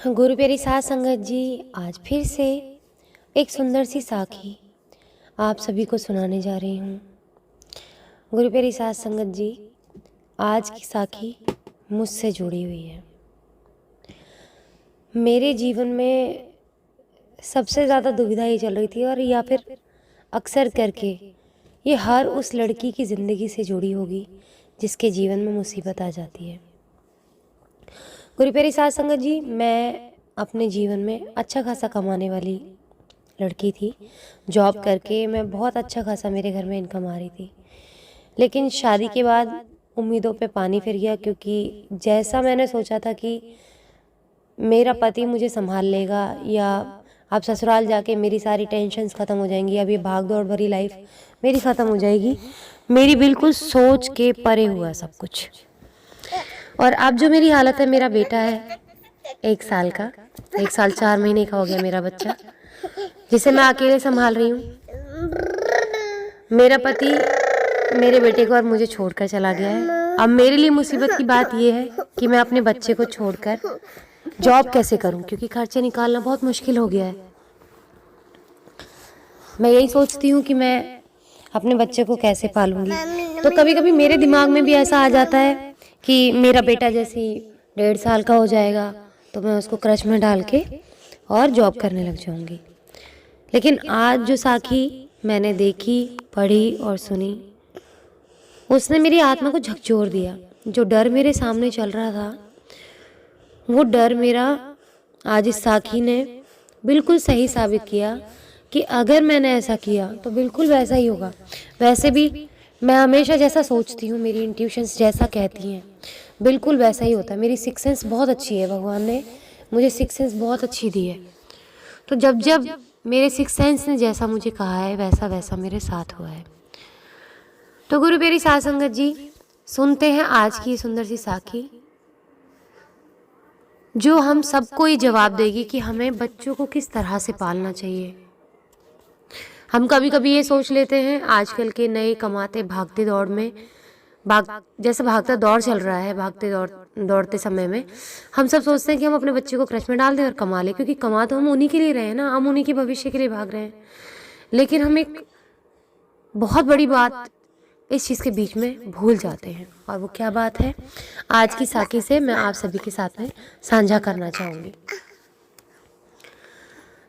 गुरु प्यारी साध संगत जी, आज फिर से एक सुंदर सी साखी आप सभी को सुनाने जा रही हूँ। गुरु प्यारी साध संगत जी, आज की साखी मुझसे जुड़ी हुई है। मेरे जीवन में सबसे ज़्यादा दुविधा ये चल रही थी, और या फिर अक्सर करके ये हर उस लड़की की ज़िंदगी से जुड़ी होगी जिसके जीवन में मुसीबत आ जाती है। गुरु प्यारी साध संगत जी, मैं अपने जीवन में अच्छा खासा कमाने वाली लड़की थी। जॉब करके मैं बहुत अच्छा खासा मेरे घर में इनकम आ रही थी, लेकिन शादी के बाद उम्मीदों पे पानी फिर गया, क्योंकि जैसा मैंने सोचा था कि मेरा पति मुझे संभाल लेगा या अब ससुराल जाके मेरी सारी टेंशन्स ख़त्म हो जाएंगी, अब ये भाग दौड़ भरी लाइफ मेरी ख़त्म हो जाएगी, मेरी बिल्कुल सोच के परे हुआ सब कुछ। और अब जो मेरी हालत है, मेरा बेटा है 1 साल का, 1 साल 4 महीने का हो गया मेरा बच्चा, जिसे मैं अकेले संभाल रही हूँ। मेरा पति मेरे बेटे को और मुझे छोड़कर चला गया है। अब मेरे लिए मुसीबत की बात यह है कि मैं अपने बच्चे को छोड़कर जॉब कैसे करूँ, क्योंकि खर्चे निकालना बहुत मुश्किल हो गया है। मैं यही सोचती हूँ कि मैं अपने बच्चे को कैसे पालूंगी। तो कभी कभी मेरे दिमाग में भी ऐसा आ जाता है कि मेरा बेटा जैसे 1.5 साल का हो जाएगा तो मैं उसको क्रच में डाल के और जॉब करने लग जाऊंगी। लेकिन आज जो साखी मैंने देखी, पढ़ी और सुनी, उसने मेरी आत्मा को झकझोर दिया। जो डर मेरे सामने चल रहा था, वो डर मेरा आज इस साखी ने बिल्कुल सही साबित किया कि अगर मैंने ऐसा किया तो बिल्कुल वैसा ही होगा। वैसे भी मैं हमेशा जैसा सोचती हूँ, मेरी इंट्यूशंस जैसा कहती हैं, बिल्कुल वैसा ही होता है। मेरी सिक्स सेंस बहुत अच्छी है, भगवान ने मुझे सिक्स सेंस बहुत अच्छी दी है। तो जब जब मेरे सिक्स सेंस ने जैसा मुझे कहा है, वैसा वैसा मेरे साथ हुआ है। तो गुरु प्यारी साध संगत जी, सुनते हैं आज की सुंदर सी साखी, जो हम सबको ही जवाब देगी कि हमें बच्चों को किस तरह से पालना चाहिए। हम कभी कभी ये सोच लेते हैं, आजकल के नए कमाते भागते दौड़ में जैसे भागता दौड़ चल रहा है, भागते दौड़ते समय में हम सब सोचते हैं कि हम अपने बच्चे को क्रच में डाल दें और कमा लें, क्योंकि कमा तो हम उन्हीं के लिए रहे हैं ना, हम उन्हीं के भविष्य के लिए भाग रहे हैं। लेकिन हम एक बहुत बड़ी बात इस चीज़ के बीच में भूल जाते हैं, और वो क्या बात है, आज की साखी से मैं आप सभी के साथ में साझा करना चाहूँगी।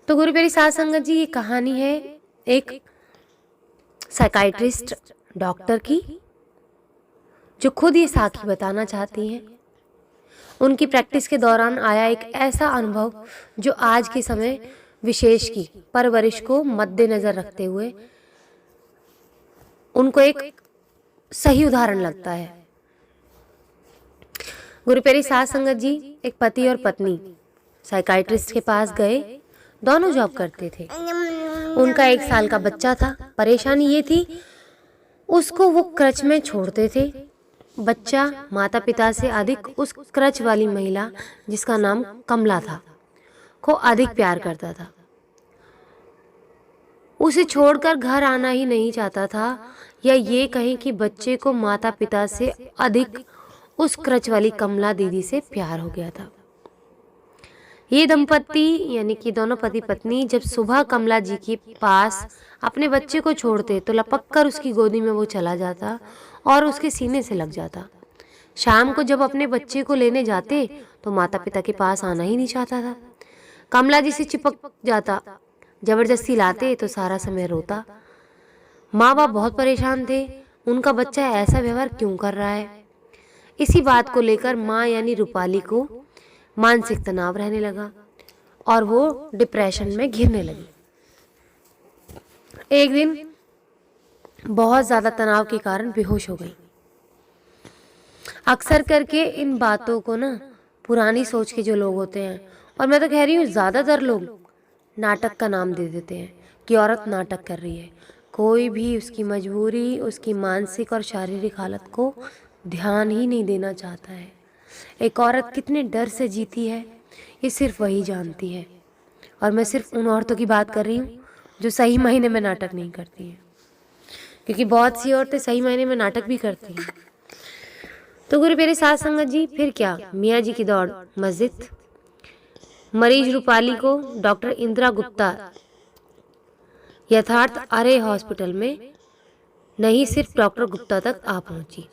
तो गुरु प्यारी साध संगत जी, ये कहानी है एक साइकाइट्रिस्ट डॉक्टर की, जो खुद ये साखी बताना चाहती हैं। उनकी प्रैक्टिस के दौरान आया एक ऐसा अनुभव जो आज के समय विशेष की परवरिश को मद्देनजर रखते हुए उनको एक सही उदाहरण लगता है। गुरु प्यारी साध संगत जी, एक पति और पत्नी साइकाइट्रिस्ट के पास गए। दोनों जॉब करते थे। उनका 1 साल का बच्चा था। परेशानी ये थी, उसको वो क्रच में छोड़ते थे। बच्चा माता पिता से अधिक उस क्रच वाली महिला, जिसका नाम कमला था, को अधिक प्यार करता था। उसे छोड़कर घर आना ही नहीं चाहता था, या ये कहें कि बच्चे को माता पिता से अधिक उस क्रच वाली कमला दीदी से प्यार हो गया था। ये दंपत्ति यानी कि दोनों पति पत्नी जब सुबह कमला जी के पास अपने बच्चे को छोड़ते तो लपक कर उसकी गोदी में वो चला जाता और उसके सीने से लग जाता। शाम को जब अपने बच्चे को लेने जाते तो माता पिता के पास आना ही नहीं चाहता था। कमला जी से चिपक जाता। जबरदस्ती लाते तो सारा समय रोता। माँ बाप बहुत परेशान थे, उनका बच्चा ऐसा व्यवहार क्यों कर रहा है। इसी बात को लेकर माँ यानी रूपाली को मानसिक तनाव रहने लगा और वो डिप्रेशन में घिरने लगी। एक दिन बहुत ज्यादा तनाव के कारण बेहोश हो गई। अक्सर करके इन बातों को ना पुरानी सोच के जो लोग होते हैं, और मैं तो कह रही हूँ ज्यादातर लोग, नाटक का नाम दे देते हैं कि औरत नाटक कर रही है। कोई भी उसकी मजबूरी, उसकी मानसिक और शारीरिक हालत को ध्यान ही नहीं देना चाहता है। एक औरत कितने डर से जीती है, ये सिर्फ वही जानती है। और मैं सिर्फ उन औरतों की बात कर रही हूँ जो सही मायने में नाटक नहीं करती हैं, क्योंकि बहुत सी औरतें सही मायने में नाटक भी करती हैं। तो गुरु प्यारे साध संगत जी, फिर क्या, मियाँ जी की दौड़ मस्जिद। मरीज रूपाली को डॉक्टर इंदिरा गुप्ता यथार्थ अरे हॉस्पिटल में नहीं सिर्फ डॉक्टर गुप्ता तक आ पहुंची।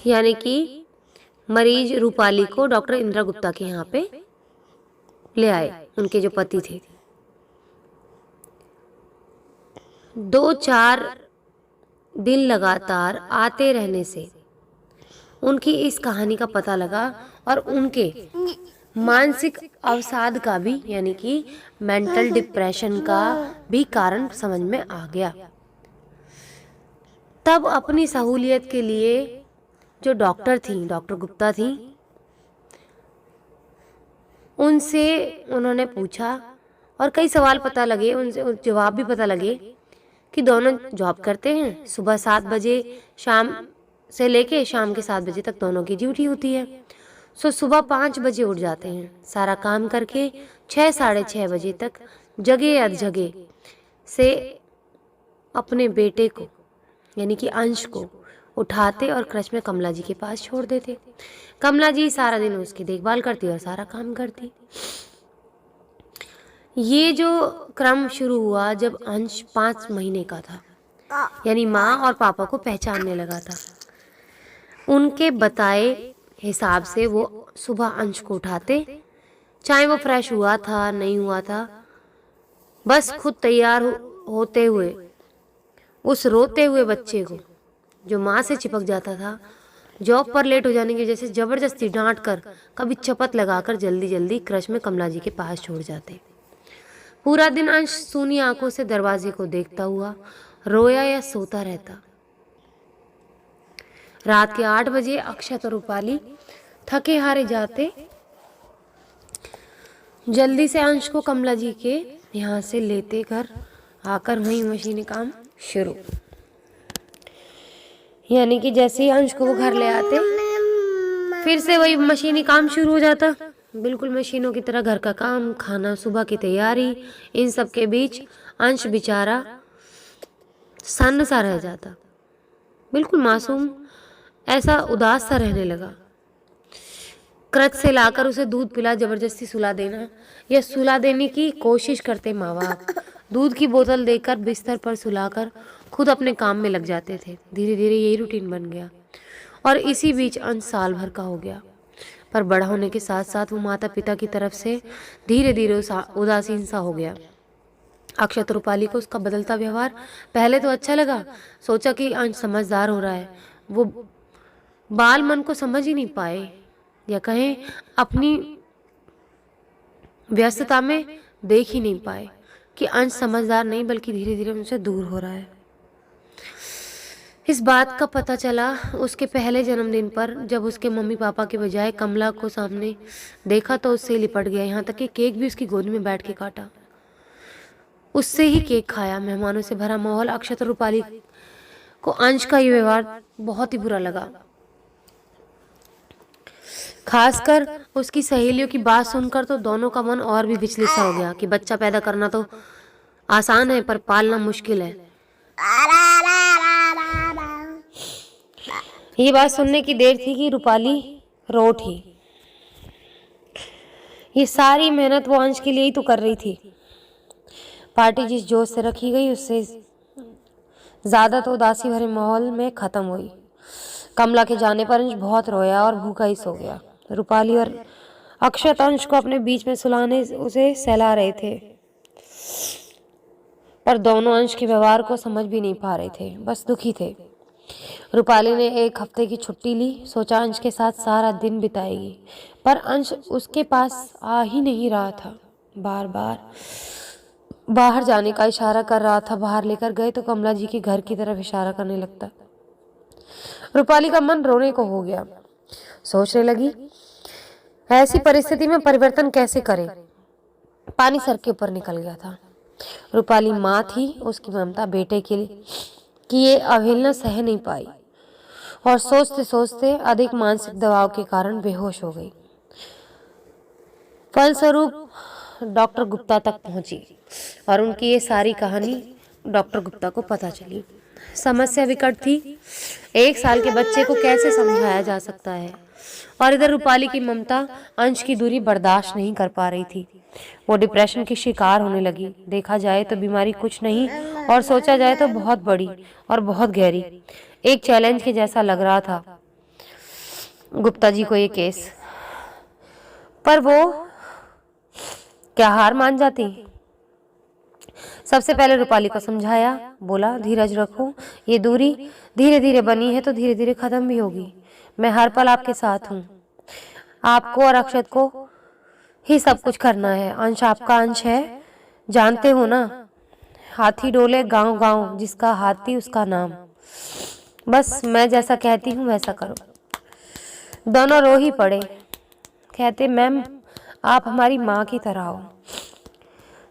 यानी कि मरीज रूपाली को डॉक्टर इंदिरा गुप्ता के यहाँ पे ले आए, उनके जो पति थे। 2-4 दिन लगातार आते रहने से उनकी इस कहानी का पता लगा और उनके मानसिक अवसाद का भी, यानी कि मेंटल डिप्रेशन का भी कारण समझ में आ गया। तब अपनी सहूलियत के लिए जो डॉक्टर थी, डॉक्टर गुप्ता थी, उनसे उन्होंने पूछा और कई सवाल पता लगे, उनसे जवाब भी पता लगे कि दोनों जॉब करते हैं। सुबह 7 बजे शाम से लेके शाम के 7 बजे तक दोनों की ड्यूटी होती है। सो सुबह 5 बजे उठ जाते हैं, सारा काम करके 6-6:30 बजे तक जगह अधजगह से अपने बेटे को, यानी कि अंश को उठाते और क्रच में कमला जी के पास छोड़ देते। कमला जी सारा दिन उसकी देखभाल करती और सारा काम करती। ये जो क्रम शुरू हुआ जब अंश 5 महीने का था, यानी माँ और पापा को पहचानने लगा था। उनके बताए हिसाब से वो सुबह अंश को उठाते, चाहे वो फ्रेश हुआ था नहीं हुआ था, बस खुद तैयार होते हुए उस रोते हुए बच्चे को जो माँ से चिपक जाता था, जॉब पर लेट हो जाने की वजह से जबरदस्ती डांट कर, कभी चपत लगाकर जल्दी जल्दी क्रच में कमला जी के पास छोड़ जाते। पूरा दिन अंश सूनी आंखों से दरवाजे को देखता हुआ रोया या सोता रहता। रात के 8 बजे अक्षत और रूपाली थके हारे जाते, जल्दी से अंश को कमला जी के यहाँ से लेते घर आकर वही मशीनी काम शुरू। यानी कि जैसे ही अंश को वो घर ले आते, फिर से वही मशीनी काम शुरू हो जाता, बिल्कुल मशीनों की तरह घर का काम, खाना, सुबह की तैयारी। इन सब के बीच अंश बेचारा सन्न सा रह जाता, बिल्कुल मासूम, ऐसा उदास सा रहने लगा। क्रच से लाकर उसे दूध पिला जबरदस्ती सुला देना या सुला देने की कोशिश करते माँ बाप। दूध की बोतल देकर बिस्तर पर सुलाकर खुद अपने काम में लग जाते थे। धीरे धीरे यही रूटीन बन गया और इसी बीच अंश साल भर का हो गया। पर बड़ा होने के साथ साथ वो माता पिता की तरफ से धीरे धीरे उदासीन सा हो गया। अक्षत रूपाली को उसका बदलता व्यवहार पहले तो अच्छा लगा, सोचा कि अंश समझदार हो रहा है। वो बाल मन को समझ ही नहीं पाए, या कहें अपनी व्यस्तता में देख ही नहीं पाए कि अंश समझदार नहीं बल्कि धीरे धीरे उनसे दूर हो रहा है। इस बात का पता चला उसके पहले जन्मदिन पर, जब उसके मम्मी पापा के बजाय कमला को सामने देखा तो उससे लिपट गया। यहाँ तक कि केक भी उसकी गोद में बैठ के काटा, उससे ही केक खाया। मेहमानों से भरा माहौल। अक्षत और रूपाली को अंश का ये व्यवहार बहुत ही बुरा लगा, खासकर उसकी सहेलियों की बात सुनकर तो दोनों का मन और भी विचलित सा हो गया कि बच्चा पैदा करना तो आसान है पर पालना मुश्किल है। ये बात सुनने की देर थी कि रूपाली रो उठी। ये सारी मेहनत वो अंश के लिए ही तो कर रही थी। पार्टी जिस जोश से रखी गई उससे ज्यादा तो उदासी भरे माहौल में खत्म हुई। कमला के जाने पर अंश बहुत रोया और भूखा ही सो गया। रूपाली और अक्षत अंश को अपने बीच में सुलाने उसे सहला रहे थे, पर दोनों अंश के व्यवहार को समझ भी नहीं पा रहे थे, बस दुखी थे। रूपाली ने 1 हफ्ते की छुट्टी ली, सोचा अंश के साथ सारा दिन बिताएगी, पर अंश उसके पास आ ही नहीं रहा था। बार बार बाहर जाने का इशारा कर रहा था। बाहर लेकर गए तो कमला जी के घर की तरफ इशारा करने लगता। रूपाली का मन रोने को हो गया। सोचने लगी ऐसी परिस्थिति में परिवर्तन कैसे करे। पानी सर के ऊपर निकल गया था। रूपाली माँ थी, उसकी ममता बेटे के लिए कि ये अवहेलना सह नहीं पाई और सोचते सोचते अधिक मानसिक दबाव के कारण बेहोश हो गई। फलस्वरूप डॉक्टर गुप्ता तक पहुंची और उनकी ये सारी कहानी डॉक्टर गुप्ता को पता चली। समस्या विकट थी। 1 साल के बच्चे को कैसे समझाया जा सकता है और इधर रूपाली की ममता अंश की दूरी बर्दाश्त नहीं कर पा रही थी। वो डिप्रेशन की शिकार होने लगी। देखा जाए तो बीमारी कुछ नहीं और सोचा जाए तो बहुत बड़ी और बहुत गहरी। एक चैलेंज के जैसा लग रहा था गुप्ता जी को ये केस। पर वो क्या हार मान जाती? सबसे पहले रूपाली को समझाया, बोला धीरज रखो, ये दूरी धीरे धीरे बनी है तो धीरे धीरे खत्म भी होगी। मैं हर पल आपके साथ हूँ। आपको और अक्षत को ही सब कुछ करना है। अंश आपका अंश है, जानते हो ना। हाथी डोले गांव गांव, जिसका हाथी उसका नाम। बस मैं जैसा कहती हूँ वैसा करो। दोनों रो ही पड़े। कहते मैम आप हमारी माँ की तरह हो,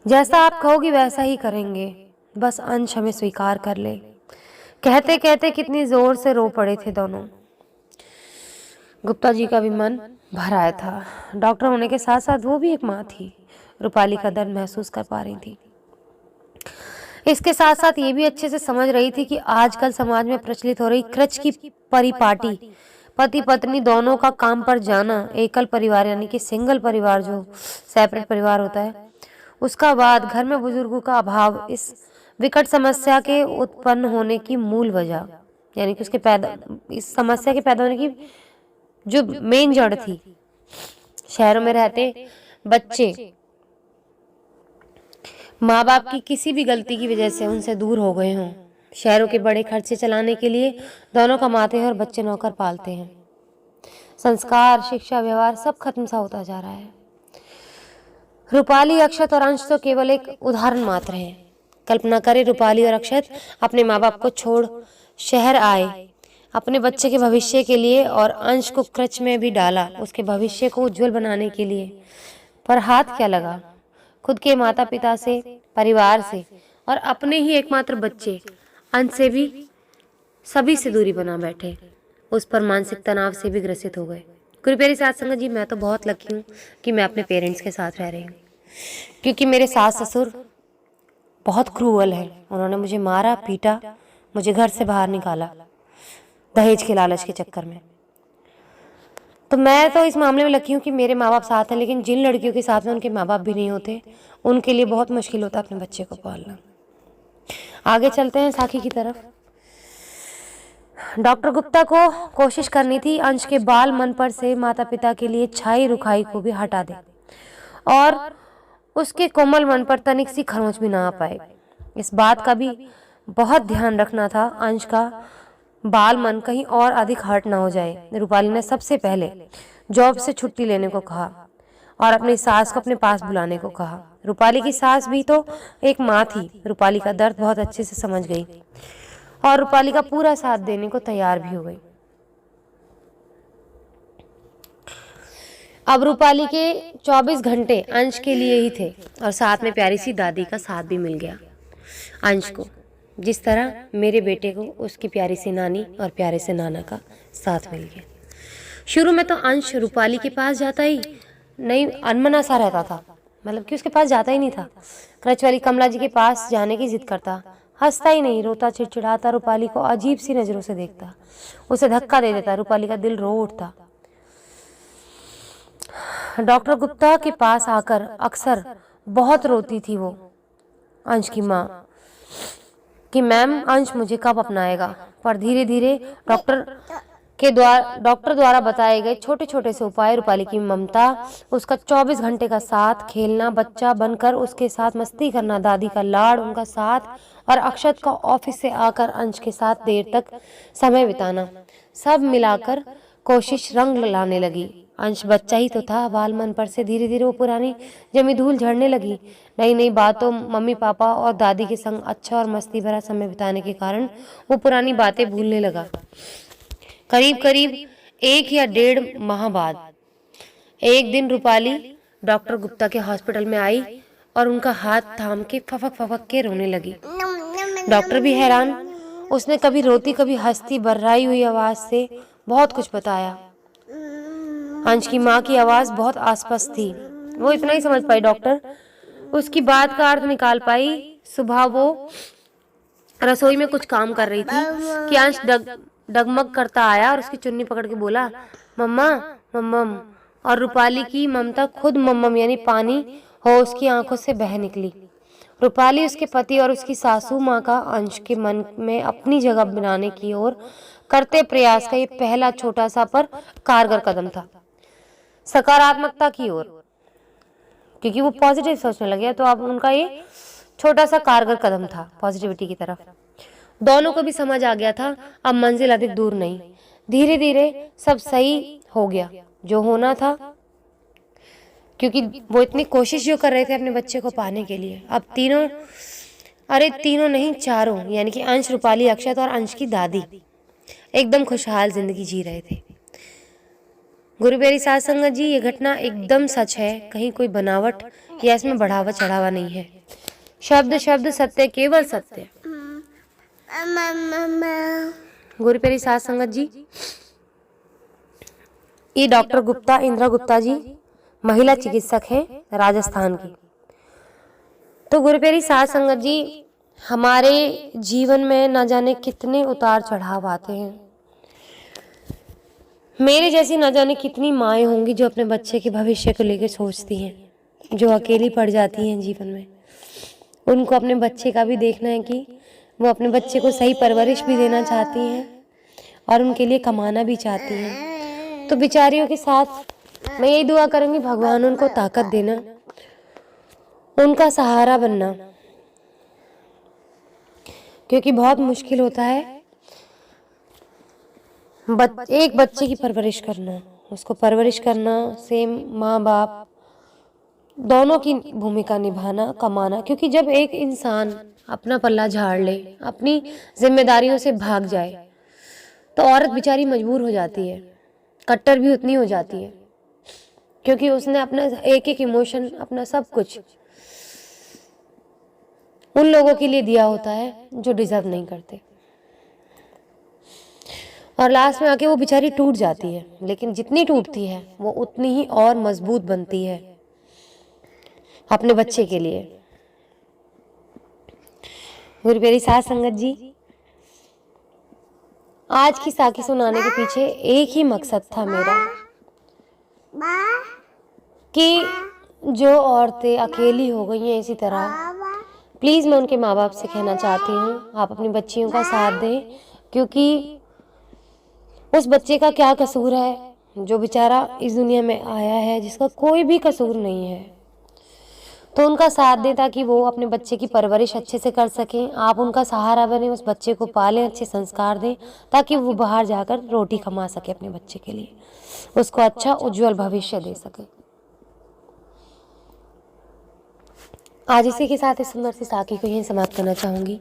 जैसा आप कहोगी वैसा ही करेंगे, बस अंश हमें स्वीकार कर ले। कहते कहते कितनी जोर से रो पड़े थे दोनों। गुप्ता जी का भी मन भर आया था। डॉक्टर होने के साथ साथ वो भी एक माँ थी। रूपाली का दर्द महसूस कर पा रही थी। इसके साथ साथ ये भी अच्छे से समझ रही थी कि आजकल समाज में प्रचलित हो रही क्रच की परिपाटी, पति पत्नी दोनों का काम पर जाना, एकल परिवार यानी कि सिंगल परिवार जो सेपरेट परिवार होता है, उसका बाद घर में बुजुर्गों का अभाव इस विकट समस्या के उत्पन्न होने की मूल वजह, यानी कि उसके इस समस्या के पैदा होने की जो मेन जड़ थी। शहरों में रहते बच्चे माँ बाप की किसी भी गलती की वजह से उनसे दूर हो गए हों। शहरों के बड़े खर्चे चलाने के लिए दोनों कमाते हैं और बच्चे नौकर पालते हैं। संस्कार, शिक्षा, व्यवहार सब खत्म सा होता जा रहा है। रूपाली, अक्षत और अंश तो केवल एक उदाहरण मात्र है। कल्पना करें रूपाली और अक्षत अपने माँ बाप को छोड़ शहर आए अपने बच्चे के भविष्य के लिए, और अंश को क्रच में भी डाला उसके भविष्य को उज्जवल बनाने के लिए। पर हाथ क्या लगा? खुद के माता पिता से, परिवार से और अपने ही एकमात्र बच्चे अंश से भी सभी से दूरी बना बैठे। उस पर मानसिक तनाव से भी ग्रसित हो गए। गुरु प्यारी साथ संगत जी, मैं तो बहुत लकी हूँ कि मैं अपने पेरेंट्स के साथ रह रही हूँ, क्योंकि मेरे सास ससुर बहुत क्रूअल है। उन्होंने मुझे मारा, पीटा, मुझे घर से बाहर निकाला दहेज के लालच के चक्कर में। तो मैं तो इस मामले में लकी हूँ कि मेरे माँ बाप साथ हैं, लेकिन जिन लड़कियों के साथ में उनके माँ बाप भी नहीं होते, उनके लिए बहुत मुश्किल होता है अपने बच्चे को पालना। आगे चलते हैं साखी की तरफ। डॉक्टर गुप्ता को कोशिश करनी थी अंश के बाल मन पर से माता पिता के लिए छाई रुखाई को भी हटा दे और उसके कोमल मन पर तनिक सी खरोंच भी ना आ पाए। इस बात का भी बहुत ध्यान रखना था अंश का बाल मन कहीं और अधिक हर्ट ना हो जाए। रूपाली ने सबसे पहले जॉब से छुट्टी लेने को कहा और अपनी सास को अपने पास बुलाने को कहा। रूपाली की सास भी तो एक माँ थी, रूपाली का दर्द बहुत अच्छे से समझ गई और रूपाली का पूरा साथ देने को तैयार भी हो गई। अब रूपाली के 24 घंटे अंश के लिए ही थे और साथ में प्यारी सी दादी का साथ भी मिल गया अंश को, जिस तरह मेरे बेटे को उसकी प्यारी सी नानी और प्यारे से नाना का साथ मिल गया। शुरू में तो अंश रूपाली के पास जाता ही नहीं, अनमना सा रहता था, मतलब कि उसके पास जाता ही नहीं था। क्रच वाली कमला जी के पास जाने की जिद करता, हंसता ही नहीं, रोता चिड़चिड़ाता, रूपाली को अजीब सी नजरों से देखता, उसे धक्का दे देता, रूपाली का दिल रो उठता। डॉक्टर गुप्ता के पास आकर अक्सर बहुत रोती थी वो अंश की माँ कि मैम अंश मुझे कब अपनाएगा। पर धीरे धीरे डॉक्टर द्वारा बताए गए छोटे छोटे से उपाय, रूपाली की ममता, उसका 24 घंटे का साथ, खेलना, बच्चा बनकर उसके साथ मस्ती करना, दादी का लाड़, उनका साथ और अक्षत का ऑफिस से आकर अंश के साथ देर तक समय बिताना, सब मिलाकर कोशिश रंग लाने लगी। अंश बच्चा ही तो था, बाल मन पर से धीरे धीरे वो पुरानी जमी धूल झड़ने लगी। नई नई बातों, मम्मी पापा और दादी के संग अच्छा और मस्ती भरा समय बिताने के कारण वो पुरानी बातें भूलने लगा। करीब करीब 1 या 1.5 माह बाद एक दिन रूपाली डॉक्टर गुप्ता के हॉस्पिटल में आई और उनका हाथ थाम के फफक फफक के रोने लगी। डॉक्टर भी हैरान, उसने कभी रोती कभी हंसती बर्राई हुई आवाज से बहुत कुछ बताया। अंश की माँ की आवाज बहुत आसपास थी, वो इतना ही समझ पाई डॉक्टर, उसकी बात का अर्थ निकाल पाई। सुबह वो रसोई में कुछ काम कर रही थी कि अंश डगमग करता आया और उसकी चुन्नी पकड़ के बोला, मम्मा मम्मम, और रूपाली की ममता खुद मम्मम यानी पानी हो उसकी आंखों से बह निकली। रूपाली उसके पति और उसकी सासू माँ का अंश के मन में अपनी जगह बनाने की ओर करते प्रयास का ये पहला छोटा सा पर कारगर कदम था, सकारात्मकता की ओर, क्योंकि वो पॉजिटिव सोचने लगे। तो अब उनका ये छोटा सा कारगर कदम था पॉजिटिविटी की तरफ। दोनों को भी समझ आ गया था अब मंजिल अधिक दूर नहीं। धीरे धीरे सब सही हो गया जो होना था, क्योंकि वो इतनी कोशिश जो कर रहे थे अपने बच्चे को पाने के लिए। अब तीनों नहीं, चारों, यानी कि अंश, रूपाली, अक्षत और अंश की दादी एकदम खुशहाल जिंदगी जी रहे थे। गुरु प्यारी साध संगत जी, ये घटना एकदम सच है, कहीं कोई बनावट या इसमें बढ़ावा चढ़ावा नहीं है। शब्द शब्द सत्य, केवल सत्य। गुरु प्यारी साध संगत जी, ये डॉक्टर गुप्ता, इंदिरा गुप्ता जी महिला चिकित्सक हैं राजस्थान की। तो गुरु प्यारी साध संगत जी, हमारे जीवन में न जाने कितने उतार चढ़ाव आते हैं। मेरे जैसी न जाने कितनी माएँ होंगी जो अपने बच्चे के भविष्य को लेकर सोचती हैं, जो अकेली पड़ जाती हैं जीवन में। उनको अपने बच्चे का भी देखना है कि वो अपने बच्चे को सही परवरिश भी देना चाहती हैं और उनके लिए कमाना भी चाहती हैं। तो बेचारियों के साथ मैं यही दुआ करूँगी, भगवान उनको ताकत देना, उनका सहारा बनना, क्योंकि बहुत मुश्किल होता है एक बच्चे की परवरिश करना, उसको परवरिश करना, सेम माँ बाप दोनों की भूमिका निभाना, कमाना। क्योंकि जब एक इंसान अपना पल्ला झाड़ ले, अपनी जिम्मेदारियों से भाग जाए, तो औरत बेचारी मजबूर हो जाती है, कट्टर भी उतनी हो जाती है, क्योंकि उसने अपना एक एक इमोशन, अपना सब कुछ उन लोगों के लिए दिया होता है जो डिजर्व नहीं करते, और लास्ट में आके वो बेचारी टूट जाती है। लेकिन जितनी टूटती है वो उतनी ही और मजबूत बनती है अपने बच्चे के लिए। गुरु प्यारी साध संगत जी, आज की साखी सुनाने के पीछे एक ही मकसद था मेरा, कि जो औरतें अकेली हो गई हैं इसी तरह, प्लीज़ मैं उनके माँ बाप से कहना चाहती हूँ, आप अपनी बच्चियों का साथ दें, क्योंकि उस बच्चे का क्या कसूर है जो बेचारा इस दुनिया में आया है, जिसका कोई भी कसूर नहीं है। तो उनका साथ दें ताकि वो अपने बच्चे की परवरिश अच्छे से कर सकें। आप उनका सहारा बने, उस बच्चे को पालें, अच्छे संस्कार दें, ताकि वो बाहर जाकर रोटी कमा सके अपने बच्चे के लिए, उसको अच्छा उज्जवल भविष्य दे सके। आज इसी के साथ इस सुंदर सी साखी को यहीं समाप्त करना चाहूँगी।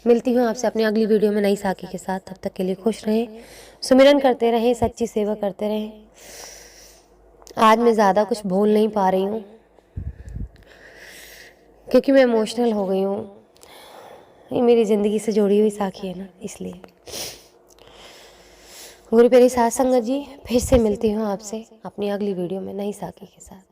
मिलती हूँ आपसे अपनी अगली वीडियो में नई साखी के साथ। तब तक के लिए खुश रहें, सुमिरन करते रहें, सच्ची सेवा करते रहें। आज मैं ज़्यादा कुछ बोल नहीं पा रही हूँ क्योंकि मैं इमोशनल हो गई हूँ। ये मेरी ज़िंदगी से जुड़ी हुई साखी है ना, इसलिए। गुरु प्यारी साध संगत जी, फिर से मिलती हूँ आपसे अपनी अगली वीडियो में नई साखी के साथ।